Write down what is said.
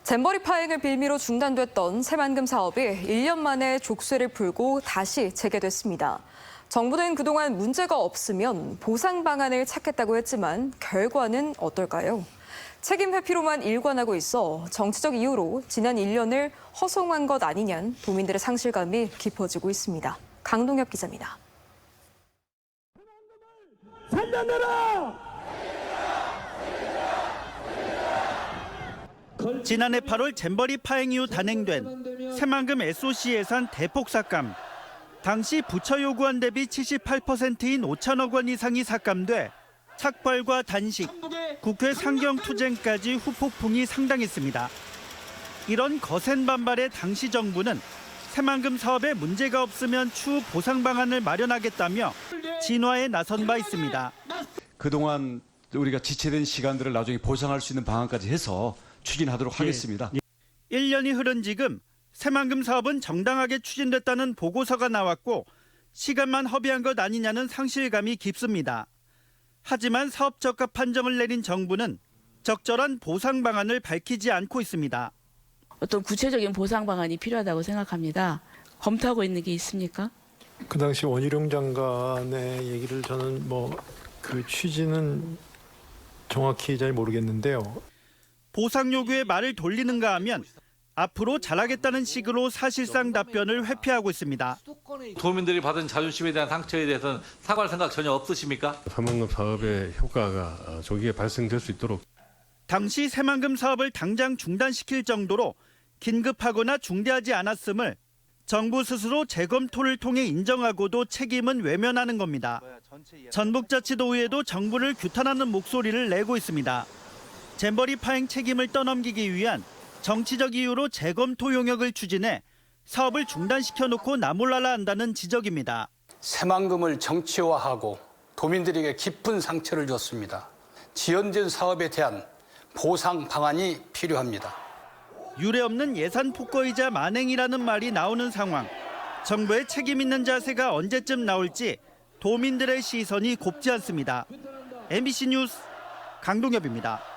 잼버리 파행을 빌미로 중단됐던 새만금 사업이 1년 만에 족쇄를 풀고 다시 재개됐습니다. 정부는 그동안 문제가 없으면 보상 방안을 찾겠다고 했지만 결과는 어떨까요? 책임 회피로만 일관하고 있어 정치적 이유로 지난 1년을 허송한 것 아니냐는 도민들의 상실감이 깊어지고 있습니다. 강동엽 기자입니다. 살려내라! 지난해 8월 잼버리 파행 이후 단행된 새만금 SOC 예산 대폭 삭감. 당시 부처 요구안 대비 78%인 5천억 원 이상이 삭감돼 착벌과 단식, 국회 상경투쟁까지 후폭풍이 상당했습니다. 이런 거센 반발에 당시 정부는 새만금 사업에 문제가 없으면 추후 보상 방안을 마련하겠다며 진화에 나선 바 있습니다. 그동안 우리가 지체된 시간들을 나중에 보상할 수 있는 방안까지 해서 추진하도록 하겠습니다. 1년이 흐른 지금 새만금 사업은 정당하게 추진됐다는 보고서가 나왔고 시간만 허비한 것 아니냐는 상실감이 깊습니다. 하지만 사업 적합 판정을 내린 정부는 적절한 보상 방안을 밝히지 않고 있습니다. 어떤 구체적인 보상 방안이 필요하다고 생각합니다. 검토하고 있는 게 있습니까? 그 당시 원희룡 장관의 얘기를 저는 그 취지는 정확히 잘 모르겠는데요. 보상 요구에 말을 돌리는가 하면 앞으로 잘하겠다는 식으로 사실상 답변을 회피하고 있습니다. 도민들이 받은 자존심에 대한 상처에 대해서는 사과할 생각 전혀 없으십니까? 새만금 사업의 효과가 조기에 발생될 수 있도록. 당시 새만금 사업을 당장 중단시킬 정도로 긴급하거나 중대하지 않았음을 정부 스스로 재검토를 통해 인정하고도 책임은 외면하는 겁니다. 전북자치도의회도 정부를 규탄하는 목소리를 내고 있습니다. 잼버리 파행 책임을 떠넘기기 위한 정치적 이유로 재검토 용역을 추진해 사업을 중단시켜놓고 나몰라라 한다는 지적입니다. 새만금을 정치화하고 도민들에게 깊은 상처를 줬습니다. 지연된 사업에 대한 보상 방안이 필요합니다. 유례없는 예산 폭거이자 만행이라는 말이 나오는 상황. 정부의 책임 있는 자세가 언제쯤 나올지 도민들의 시선이 곱지 않습니다. MBC 뉴스 강동엽입니다.